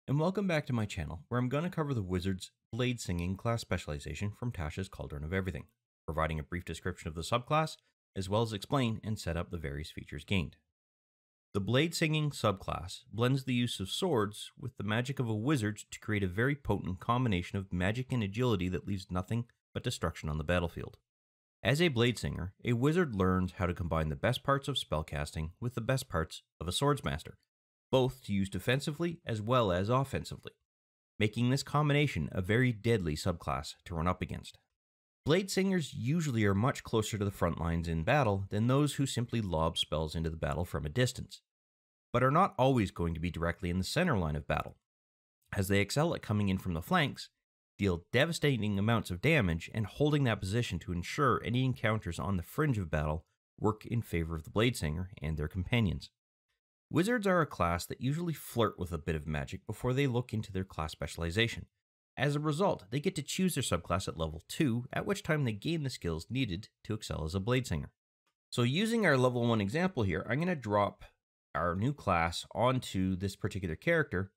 and welcome back to my channel, where I'm going to cover the Wizard's Bladesinging class specialization from Tasha's Cauldron of Everything, providing a brief description of the subclass, as well as explain and set up the various features gained. The Bladesinging subclass blends the use of swords with the magic of a wizard to create a very potent combination of magic and agility that leaves nothing but destruction on the battlefield. As a Bladesinger, a wizard learns how to combine the best parts of spellcasting with the best parts of a swordsmaster, both to use defensively as well as offensively, making this combination a very deadly subclass to run up against. Bladesingers usually are much closer to the front lines in battle than those who simply lob spells into the battle from a distance, but are not always going to be directly in the center line of battle, as they excel at coming in from the flanks, deal devastating amounts of damage, and holding that position to ensure any encounters on the fringe of battle work in favor of the Bladesinger and their companions. Wizards are a class that usually flirt with a bit of magic before they look into their class specialization. As a result, they get to choose their subclass at level 2, at which time they gain the skills needed to excel as a Bladesinger. So using our level 1 example here, I'm going to drop our new class onto this particular character,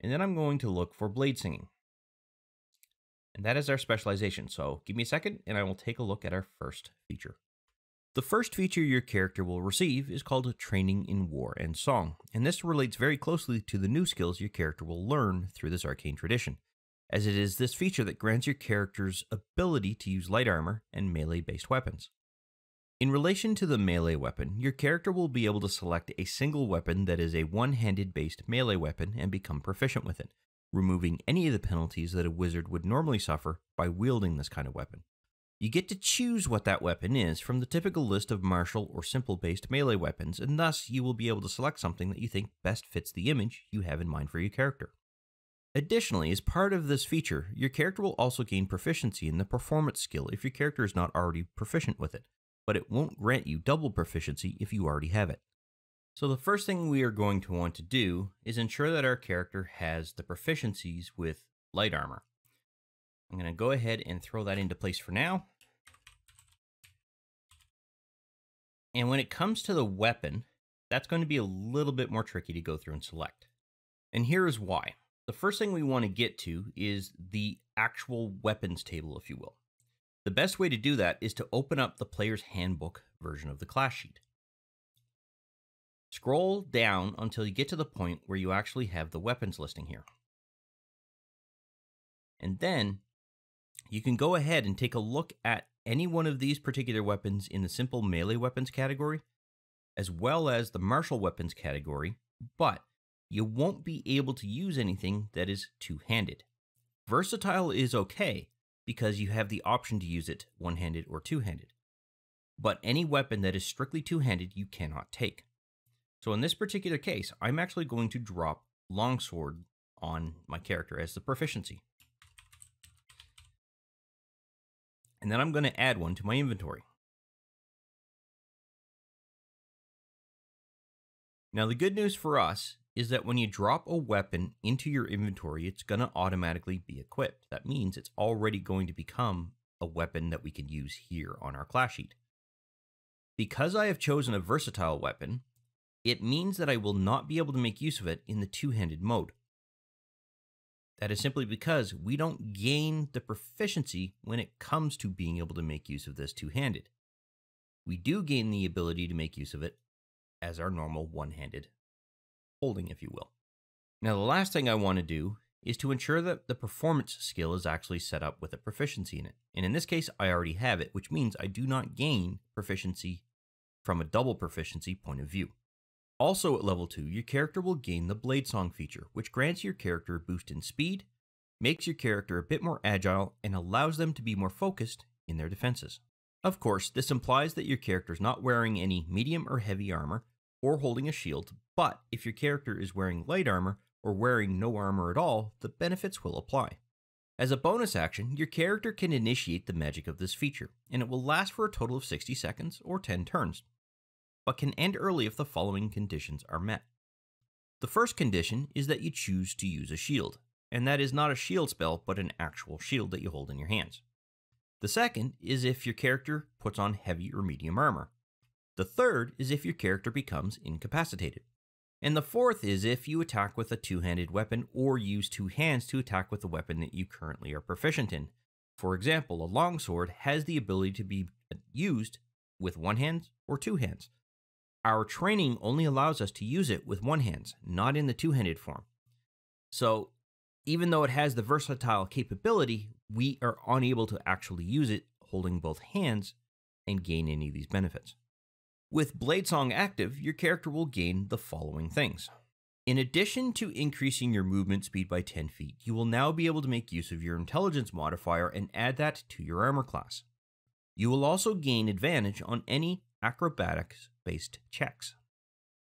and then I'm going to look for Bladesinging. And that is our specialization, so give me a second and I will take a look at our first feature. The first feature your character will receive is called Training in War and Song, and this relates very closely to the new skills your character will learn through this arcane tradition, as it is this feature that grants your character's ability to use light armor and melee-based weapons. In relation to the melee weapon, your character will be able to select a single weapon that is a one-handed based melee weapon and become proficient with it, removing any of the penalties that a wizard would normally suffer by wielding this kind of weapon. You get to choose what that weapon is from the typical list of martial or simple-based melee weapons, and thus you will be able to select something that you think best fits the image you have in mind for your character. Additionally, as part of this feature, your character will also gain proficiency in the performance skill if your character is not already proficient with it, but it won't grant you double proficiency if you already have it. So the first thing we are going to want to do is ensure that our character has the proficiencies with light armor. I'm going to go ahead and throw that into place for now. And when it comes to the weapon, that's going to be a little bit more tricky to go through and select. And here is why. The first thing we want to get to is the actual weapons table, if you will. The best way to do that is to open up the player's handbook version of the class sheet. Scroll down until you get to the point where you actually have the weapons listing here. And then you can go ahead and take a look at any one of these particular weapons in the simple melee weapons category, as well as the martial weapons category, but you won't be able to use anything that is two-handed. Versatile is okay, because you have the option to use it one-handed or two-handed. But any weapon that is strictly two-handed, you cannot take. So in this particular case, I'm actually going to drop longsword on my character as the proficiency. And then I'm going to add one to my inventory. Now the good news for us is that when you drop a weapon into your inventory, it's going to automatically be equipped. That means it's already going to become a weapon that we can use here on our class sheet. Because I have chosen a versatile weapon, it means that I will not be able to make use of it in the two-handed mode. That is simply because we don't gain the proficiency when it comes to being able to make use of this two-handed. We do gain the ability to make use of it as our normal one-handed holding, if you will. Now, the last thing I want to do is to ensure that the performance skill is actually set up with a proficiency in it. And in this case, I already have it, which means I do not gain proficiency from a double proficiency point of view. Also at level 2, your character will gain the Bladesong feature, which grants your character a boost in speed, makes your character a bit more agile, and allows them to be more focused in their defenses. Of course, this implies that your character is not wearing any medium or heavy armor or holding a shield, but if your character is wearing light armor or wearing no armor at all, the benefits will apply. As a bonus action, your character can initiate the magic of this feature, and it will last for a total of 60 seconds or 10 turns, but can end early if the following conditions are met. The first condition is that you choose to use a shield, and that is not a shield spell, but an actual shield that you hold in your hands. The second is if your character puts on heavy or medium armor. The third is if your character becomes incapacitated. And the fourth is if you attack with a two-handed weapon or use two hands to attack with the weapon that you currently are proficient in. For example, a longsword has the ability to be used with one hand or two hands. Our training only allows us to use it with one hand, not in the two-handed form. So even though it has the versatile capability, we are unable to actually use it holding both hands and gain any of these benefits. With Bladesong active, your character will gain the following things. In addition to increasing your movement speed by 10 feet, you will now be able to make use of your intelligence modifier and add that to your armor class. You will also gain advantage on any acrobatics-based checks.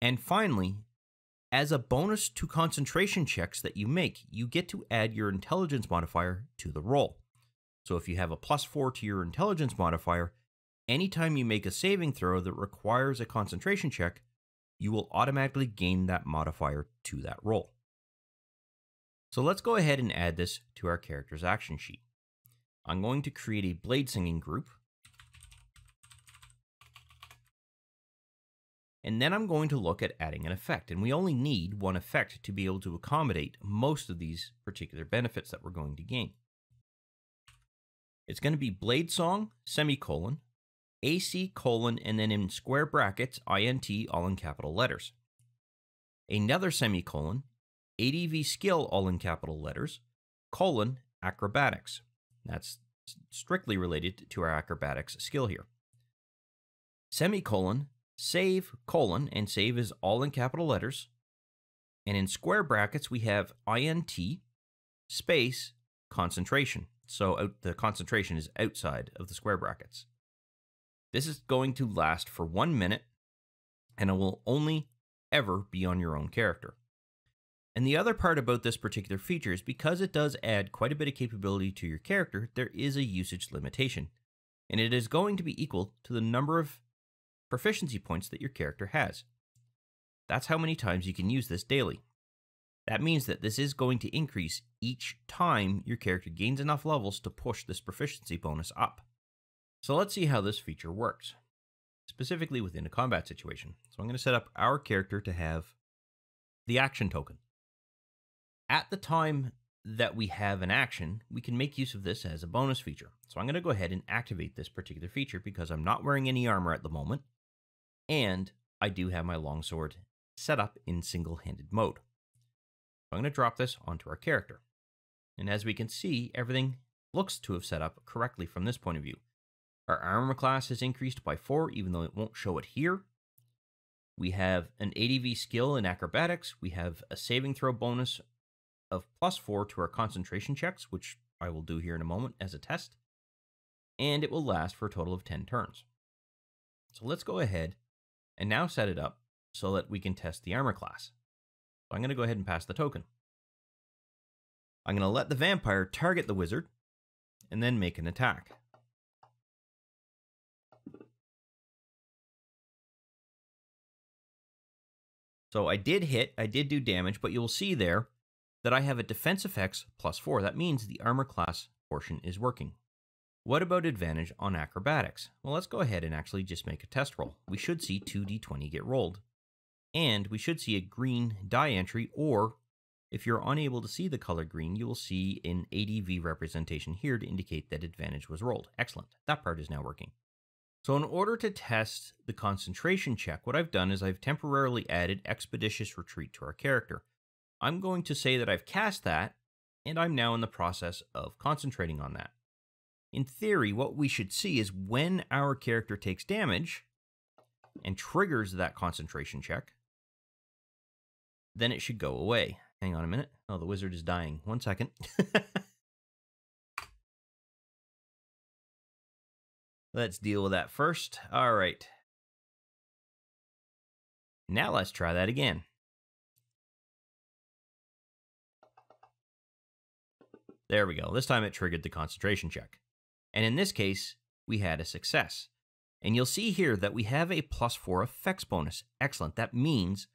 And finally, as a bonus to concentration checks that you make, you get to add your intelligence modifier to the roll. So if you have a +4 to your intelligence modifier, anytime you make a saving throw that requires a concentration check, you will automatically gain that modifier to that roll. So let's go ahead and add this to our character's action sheet. I'm going to create a Bladesinging group. And then I'm going to look at adding an effect. And we only need one effect to be able to accommodate most of these particular benefits that we're going to gain. It's going to be Bladesong, semicolon, AC, colon, and then in square brackets, INT, all in capital letters. Another semicolon, ADV skill, all in capital letters, colon, acrobatics. That's strictly related to our acrobatics skill here. Semicolon, save, colon, and save is all in capital letters. And in square brackets, we have INT, space, concentration. So the concentration is outside of the square brackets. This is going to last for 1 minute, and it will only ever be on your own character. And the other part about this particular feature is because it does add quite a bit of capability to your character, there is a usage limitation. And it is going to be equal to the number of proficiency points that your character has. That's how many times you can use this daily. That means that this is going to increase each time your character gains enough levels to push this proficiency bonus up. So let's see how this feature works, specifically within a combat situation. So I'm going to set up our character to have the action token. At the time that we have an action, we can make use of this as a bonus feature. So I'm going to go ahead and activate this particular feature because I'm not wearing any armor at the moment, and I do have my longsword set up in single-handed mode. I'm going to drop this onto our character. And as we can see, everything looks to have set up correctly from this point of view. Our armor class has increased by 4, even though it won't show it here. We have an ADV skill in acrobatics. We have a saving throw bonus of +4 to our concentration checks, which I will do here in a moment as a test. And it will last for a total of 10 turns. So let's go ahead and now set it up so that we can test the armor class. So I'm going to go ahead and pass the token. I'm going to let the vampire target the wizard and then make an attack. So I did hit, I did do damage, but you'll see there that I have a defense effects +4. That means the armor class portion is working. What about advantage on acrobatics? Well, let's go ahead and actually just make a test roll. We should see 2d20 get rolled. And we should see a green die entry, or if you're unable to see the color green, you will see an ADV representation here to indicate that advantage was rolled. Excellent. That part is now working. So in order to test the concentration check, what I've done is I've temporarily added Expeditious Retreat to our character. I'm going to say that I've cast that, and I'm now in the process of concentrating on that. In theory, what we should see is when our character takes damage and triggers that concentration check, then it should go away. Hang on a minute. Oh, the wizard is dying. 1 second. Let's deal with that first. All right. Now let's try that again. There we go. This time it triggered the concentration check. And in this case, we had a success. And you'll see here that we have a +4 effects bonus. Excellent. That means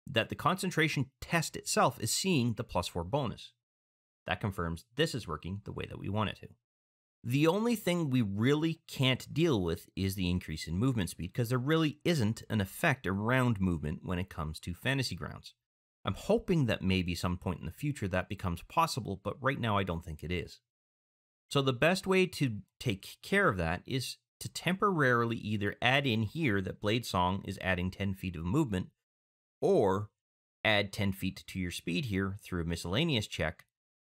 that the concentration test itself is seeing the +4 bonus. That confirms this is working the way that we want it to. The only thing we really can't deal with is the increase in movement speed, because there really isn't an effect around movement when it comes to Fantasy Grounds. I'm hoping that maybe some point in the future that becomes possible, but right now I don't think it is. So the best way to take care of that is to temporarily either add in here that Bladesong is adding 10 feet of movement, or add 10 feet to your speed here through a miscellaneous check,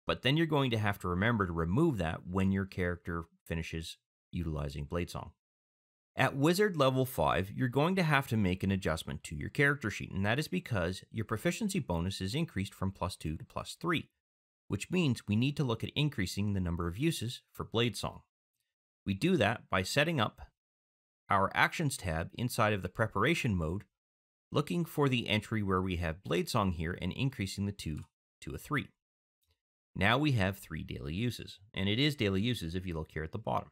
but then you're going to have to remember to remove that when your character finishes utilizing Bladesong. At Wizard level 5, you're going to have to make an adjustment to your character sheet, and that is because your proficiency bonus is increased from +2 to +3, which means we need to look at increasing the number of uses for Bladesong. We do that by setting up our Actions tab inside of the Preparation mode, looking for the entry where we have Bladesong here and increasing the 2 to a 3. Now we have 3 daily uses, and it is daily uses if you look here at the bottom.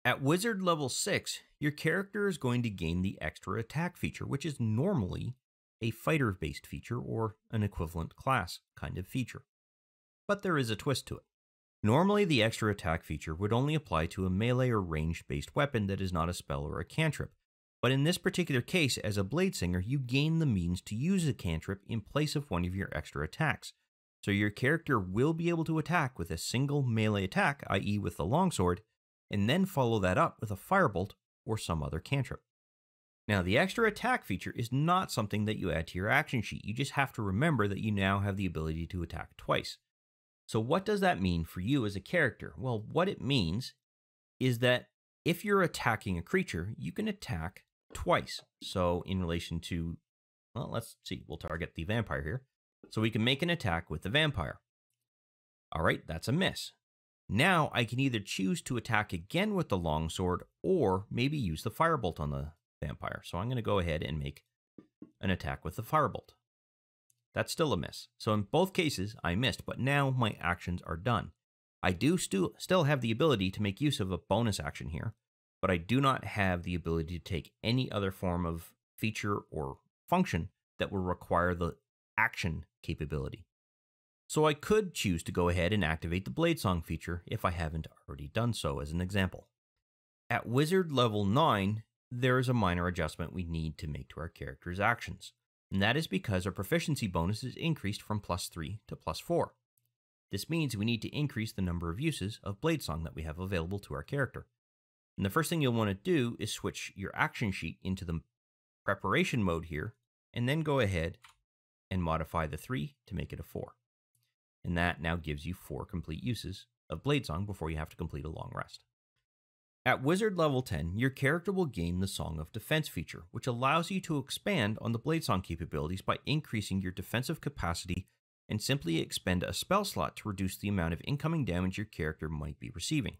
At Wizard level 6, your character is going to gain the extra attack feature, which is normally a fighter-based feature or an equivalent class kind of feature. But there is a twist to it. Normally, the extra attack feature would only apply to a melee or ranged-based weapon that is not a spell or a cantrip. But in this particular case, as a Bladesinger, you gain the means to use a cantrip in place of one of your extra attacks. So your character will be able to attack with a single melee attack, i.e. with the longsword, and then follow that up with a firebolt or some other cantrip. Now, the extra attack feature is not something that you add to your action sheet. You just have to remember that you now have the ability to attack twice. So what does that mean for you as a character? Well, what it means is that if you're attacking a creature, you can attack twice. So in relation to, well, let's see, we'll target the vampire here. So we can make an attack with the vampire. All right, that's a miss. Now I can either choose to attack again with the longsword or maybe use the firebolt on the vampire. So I'm going to go ahead and make an attack with the firebolt. That's still a miss. So in both cases, I missed, but now my actions are done. I do still have the ability to make use of a bonus action here, but I do not have the ability to take any other form of feature or function that will require the action capability. So I could choose to go ahead and activate the Bladesong feature if I haven't already done so, as an example. At Wizard level 9, there is a minor adjustment we need to make to our character's actions, and that is because our proficiency bonus is increased from +3 to +4. This means we need to increase the number of uses of Bladesong that we have available to our character. And the first thing you'll want to do is switch your action sheet into the preparation mode here, and then go ahead and modify the 3 to make it a 4. And that now gives you 4 complete uses of Bladesong before you have to complete a long rest. At Wizard level 10, your character will gain the Song of Defense feature, which allows you to expand on the Bladesong capabilities by increasing your defensive capacity and simply expend a spell slot to reduce the amount of incoming damage your character might be receiving.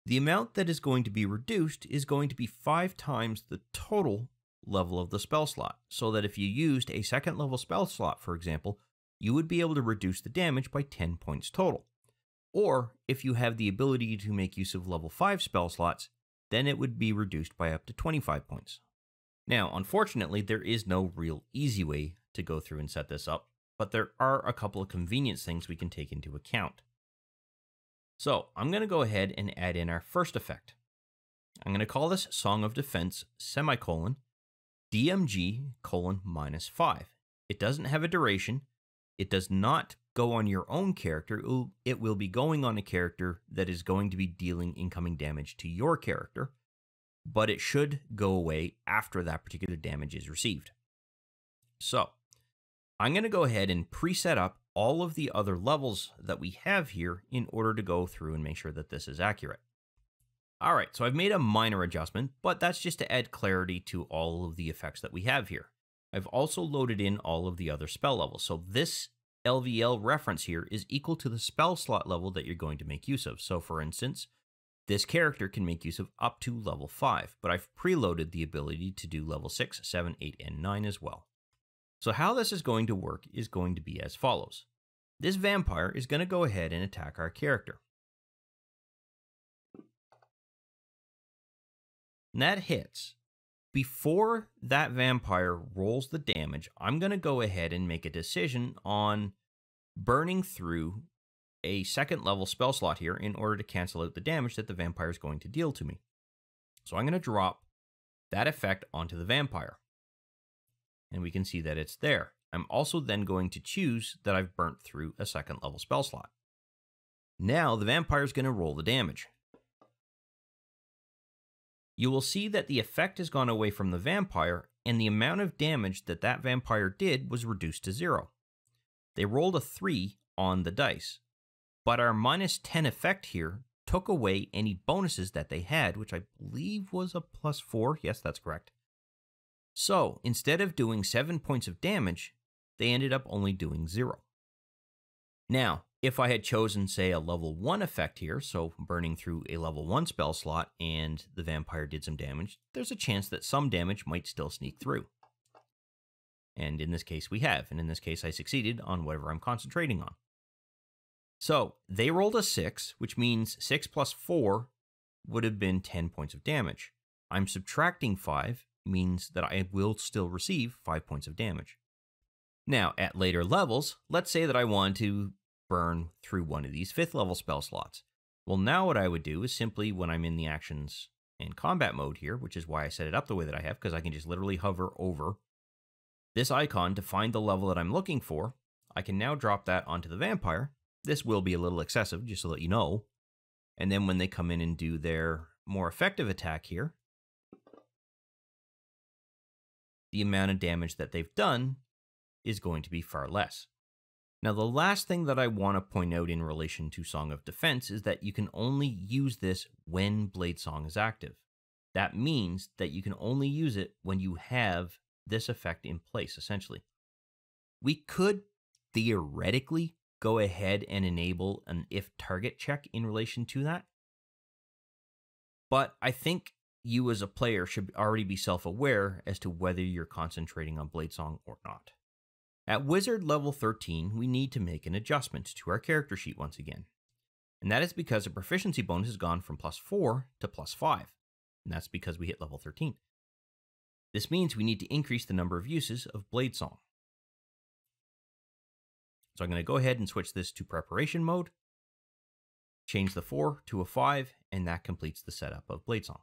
The amount that is going to be reduced is going to be 5 times the total level of the spell slot, so that if you used a second level spell slot, for example, you would be able to reduce the damage by 10 points total. Or, if you have the ability to make use of level 5 spell slots, then it would be reduced by up to 25 points. Now, unfortunately, there is no real easy way to go through and set this up, but there are a couple of convenience things we can take into account. So, I'm going to go ahead and add in our first effect. I'm going to call this Song of Defense, DMG, -5. It doesn't have a duration. It does not go on your own character. It will be going on a character that is going to be dealing incoming damage to your character, but it should go away after that particular damage is received. So, I'm going to go ahead and preset up all of the other levels that we have here in order to go through and make sure that this is accurate. All right, so I've made a minor adjustment, but that's just to add clarity to all of the effects that we have here. I've also loaded in all of the other spell levels. So this LVL reference here is equal to the spell slot level that you're going to make use of. So for instance, this character can make use of up to level 5, but I've preloaded the ability to do level 6, 7, 8, and 9 as well. So how this is going to work is going to be as follows. This vampire is going to go ahead and attack our character. And that hits. Before that vampire rolls the damage, I'm going to go ahead and make a decision on burning through a second level spell slot here in order to cancel out the damage that the vampire is going to deal to me. So I'm going to drop that effect onto the vampire. And we can see that it's there. I'm also then going to choose that I've burnt through a second level spell slot. Now the vampire is going to roll the damage. You will see that the effect has gone away from the vampire, and the amount of damage that that vampire did was reduced to 0. They rolled a 3 on the dice, but our -10 effect here took away any bonuses that they had, which I believe was a +4. Yes, that's correct. So instead of doing 7 points of damage, they ended up only doing 0. Now, if I had chosen, say, a level 1 effect here, so burning through a level 1 spell slot and the vampire did some damage, there's a chance that some damage might still sneak through. And in this case, we have. And in this case, I succeeded on whatever I'm concentrating on. So they rolled a 6, which means 6 plus 4 would have been 10 points of damage. I'm subtracting 5, means that I will still receive 5 points of damage. Now, at later levels, let's say that I want to burn through one of these 5th level spell slots. Well, now what I would do is simply, when I'm in the actions and combat mode here, which is why I set it up the way that I have, because I can just literally hover over this icon to find the level that I'm looking for, I can now drop that onto the vampire. This will be a little excessive, just to let you know. And then when they come in and do their more effective attack here, the amount of damage that they've done is going to be far less. Now, the last thing that I want to point out in relation to Song of Defense is that you can only use this when Bladesong is active. That means that you can only use it when you have this effect in place, essentially. We could theoretically go ahead and enable an if target check in relation to that, but I think you as a player should already be self-aware as to whether you're concentrating on Bladesong or not. At Wizard level 13, we need to make an adjustment to our character sheet once again. And that is because a proficiency bonus has gone from +4 to +5. And that's because we hit level 13. This means we need to increase the number of uses of Bladesong. So I'm going to go ahead and switch this to preparation mode, change the 4 to a 5, and that completes the setup of Bladesong.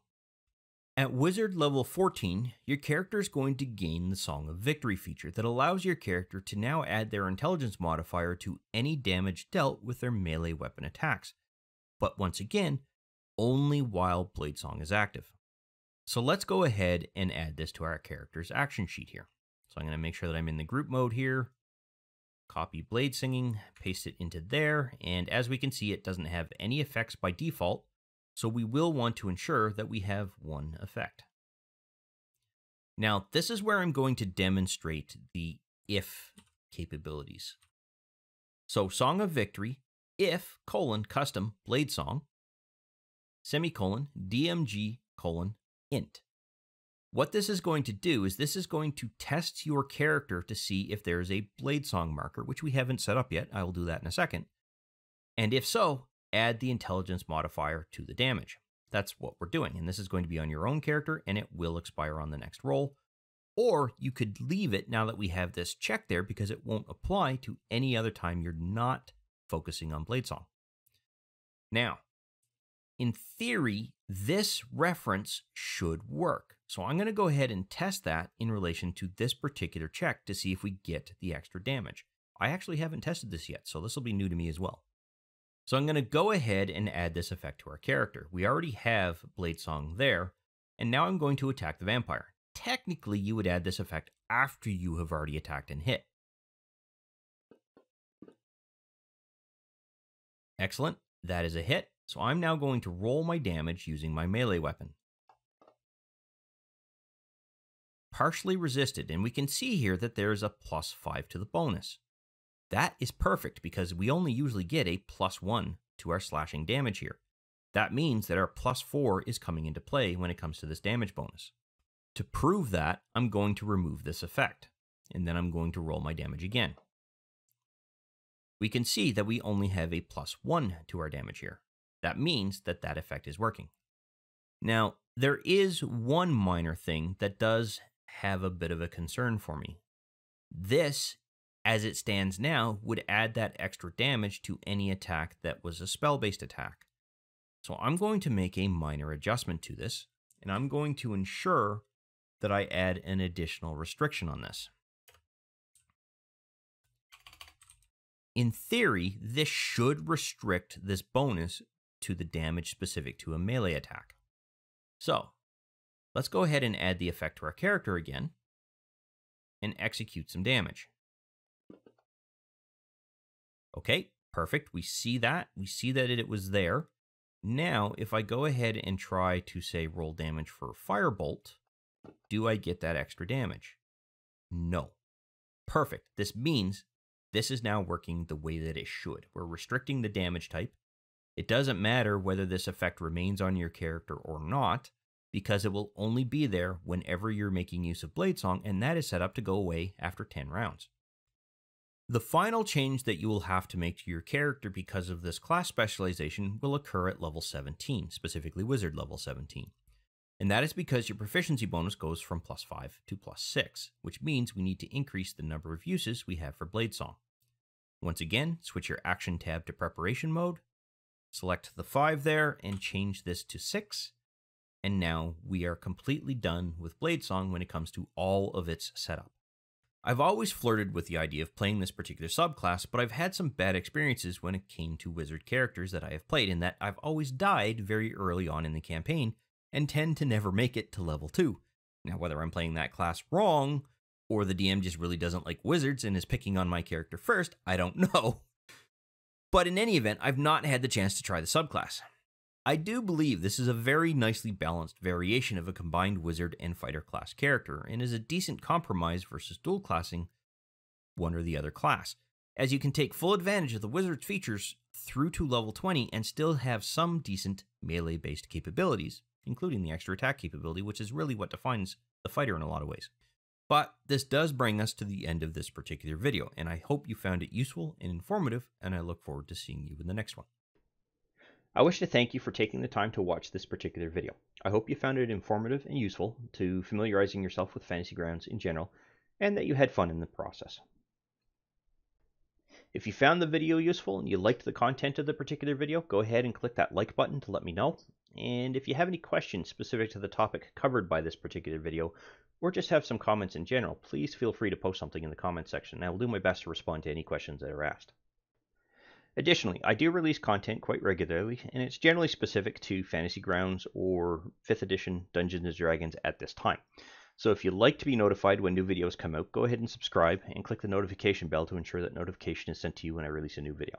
At Wizard level 14, your character is going to gain the Song of Victory feature that allows your character to now add their intelligence modifier to any damage dealt with their melee weapon attacks. But once again, only while Bladesong is active. So let's go ahead and add this to our character's action sheet here. So I'm going to make sure that I'm in the group mode here, copy Bladesinging, paste it into there, and as we can see, it doesn't have any effects by default. So we will want to ensure that we have one effect. Now, this is where I'm going to demonstrate the if capabilities. So Song of Victory, if, custom, Bladesong, DMG, int. What this is going to do is this is going to test your character to see if there is a Bladesong marker, which we haven't set up yet. I will do that in a second. And if so, add the intelligence modifier to the damage. That's what we're doing, and this is going to be on your own character, and it will expire on the next roll. Or you could leave it now that we have this check there because it won't apply to any other time you're not focusing on Bladesong. Now, in theory, this reference should work. So I'm going to go ahead and test that in relation to this particular check to see if we get the extra damage. I actually haven't tested this yet, so this will be new to me as well. So I'm going to go ahead and add this effect to our character. We already have Bladesong there, and now I'm going to attack the vampire. Technically, you would add this effect after you have already attacked and hit. Excellent, that is a hit. So I'm now going to roll my damage using my melee weapon. Partially resisted, and we can see here that there is a +5 to the bonus. That is perfect because we only usually get a +1 to our slashing damage here. That means that our +4 is coming into play when it comes to this damage bonus. To prove that, I'm going to remove this effect, and then I'm going to roll my damage again. We can see that we only have a +1 to our damage here. That means that that effect is working. Now, there is one minor thing that does have a bit of a concern for me. This as it stands now, would add that extra damage to any attack that was a spell-based attack. So I'm going to make a minor adjustment to this, and I'm going to ensure that I add an additional restriction on this. In theory, this should restrict this bonus to the damage specific to a melee attack. So, let's go ahead and add the effect to our character again, and execute some damage. Okay, perfect. We see that. We see that it was there. Now, if I go ahead and try to, say, roll damage for Firebolt, do I get that extra damage? No. Perfect. This means this is now working the way that it should. We're restricting the damage type. It doesn't matter whether this effect remains on your character or not, because it will only be there whenever you're making use of Bladesong, and that is set up to go away after 10 rounds. The final change that you will have to make to your character because of this class specialization will occur at level 17, specifically Wizard level 17. And that is because your proficiency bonus goes from +5 to +6, which means we need to increase the number of uses we have for Bladesong. Once again, switch your action tab to preparation mode, select the 5 there, and change this to 6. And now we are completely done with Bladesong when it comes to all of its setup. I've always flirted with the idea of playing this particular subclass, but I've had some bad experiences when it came to wizard characters that I have played, in that I've always died very early on in the campaign and tend to never make it to level 2. Now, whether I'm playing that class wrong, or the DM just really doesn't like wizards and is picking on my character first, I don't know. But in any event, I've not had the chance to try the subclass. I do believe this is a very nicely balanced variation of a combined wizard and fighter class character, and is a decent compromise versus dual classing one or the other class, as you can take full advantage of the wizard's features through to level 20 and still have some decent melee-based capabilities, including the extra attack capability, which is really what defines the fighter in a lot of ways. But this does bring us to the end of this particular video, and I hope you found it useful and informative, and I look forward to seeing you in the next one. I wish to thank you for taking the time to watch this particular video. I hope you found it informative and useful to familiarizing yourself with Fantasy Grounds in general, and that you had fun in the process. If you found the video useful and you liked the content of the particular video, go ahead and click that like button to let me know. And if you have any questions specific to the topic covered by this particular video, or just have some comments in general, please feel free to post something in the comments section, and I will do my best to respond to any questions that are asked. Additionally, I do release content quite regularly, and it's generally specific to Fantasy Grounds or 5th edition Dungeons & Dragons at this time. So if you'd like to be notified when new videos come out, go ahead and subscribe and click the notification bell to ensure that notification is sent to you when I release a new video.